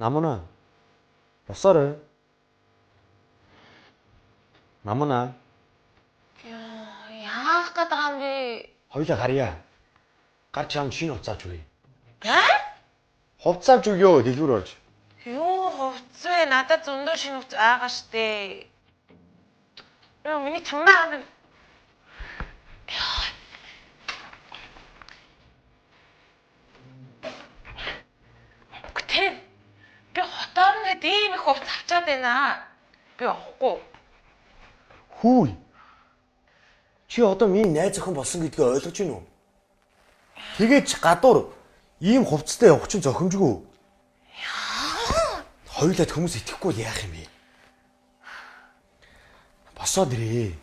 남은아, 벗어라. 남은아. Яах гээд байгаа юм бэ? хоёулаа гарья. Гар чам шинэ хувцас авч өгье. Хувцас авч өгөө дэлгүүр орж. Юу хувцас вэ? Надад зөндөө шинэ хувцас байгаа штэ. Яа, миний чамаа. Гэтэ би хотоор нэг ийм их хувцас авчаад байна. Би авахгүй. Хүү. Чи одоо миний найз охин болсон гэдгийг ойлгож байна уу? Тэгээд гадуур ийм хувцастай явах чинь зохимжгүй. Хоёулаа хүмүүс итгэхгүй л яах юм бэ? Босоод ирээ.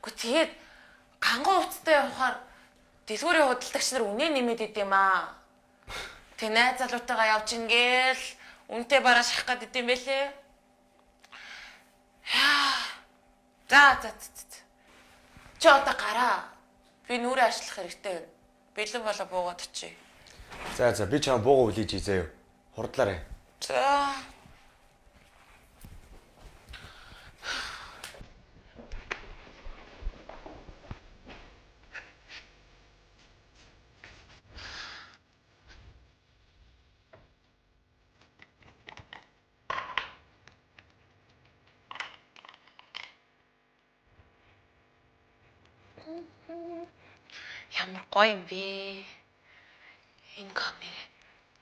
Гэхдээ тэгээд ганган хувцастай явахаар дэлгүүрийн худалдагч нар үнэ нэмээд идэм аа. Тэ найз залуутайгаа явж ингээл үнтэй бараа шахах гээд идэм байлээ. За. Чи одоо гараа. Би нүрээ ажиллах хэрэгтэй байна. Бэлэн болоо буугаад очие. За би чам буугаа үлээж заяа. Хурдлаарай. За. Ямар гоё юм бэ? Энэ камер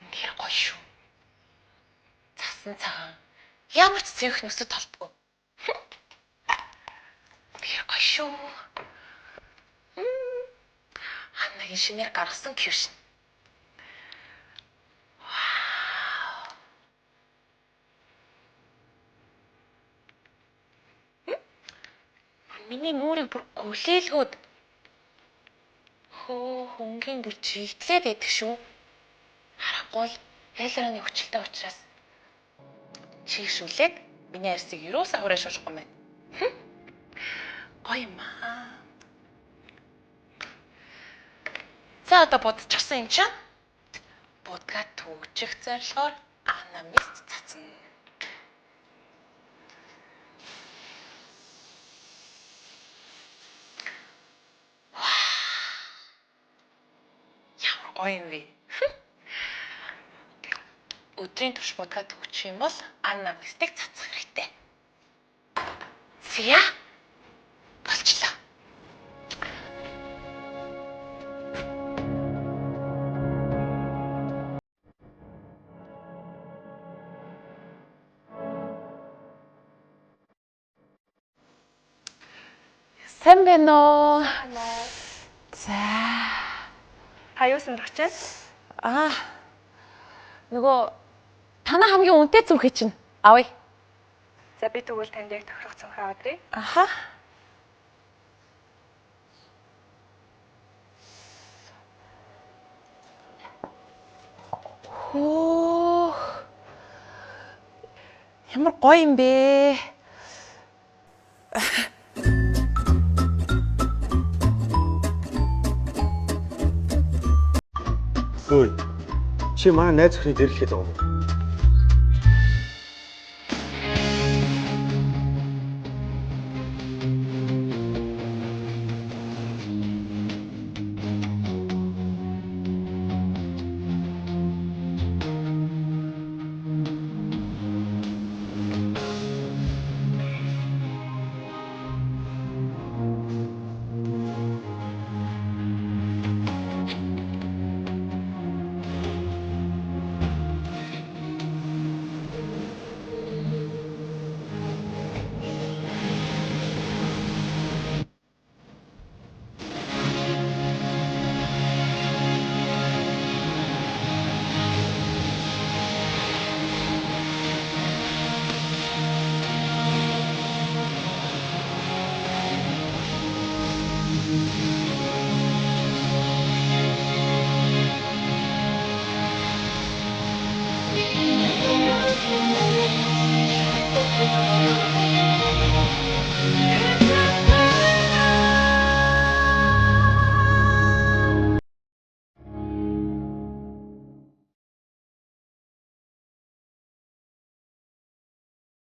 үнэхээр гоё шүү. Цасан цагаан. Ямар ч зэнх нүсэд толдгоо. Үнэхээр гоё шүү. Ханагийн шинээр гаргасан кившин. Вау. Миний нүрийг бүр гүлээлгөөд хөнгөн бүр чиглээд байдаг шүү. Харахгүй л ялраны хүчилтэй учраас чигшүүлээд миний арьсыг юус авраа шуушгүй юм байна. Гоё юм аа. За одоо бодчихсон юм чинь. Будга төгжих зорилгоор анамист цацсан. Ямар гоё юм бэ? Өдрийн турш будга төгчих юм бол анамистыг цацах хэрэгтэй. Зя. Болчлоо. Сайн байна уу? За. Хаяа сонирхож байна? Нөгөө танаа хамгийн үнэтэй зүрхий чинь авъя. За би тэгвэл танд яг тохирох цонхоо авдрий. Аха. Хөө. Ямар гоё юм бэ? Хөөе. Чи манай найз охиныг дэрлэхэд байгаа юм уу?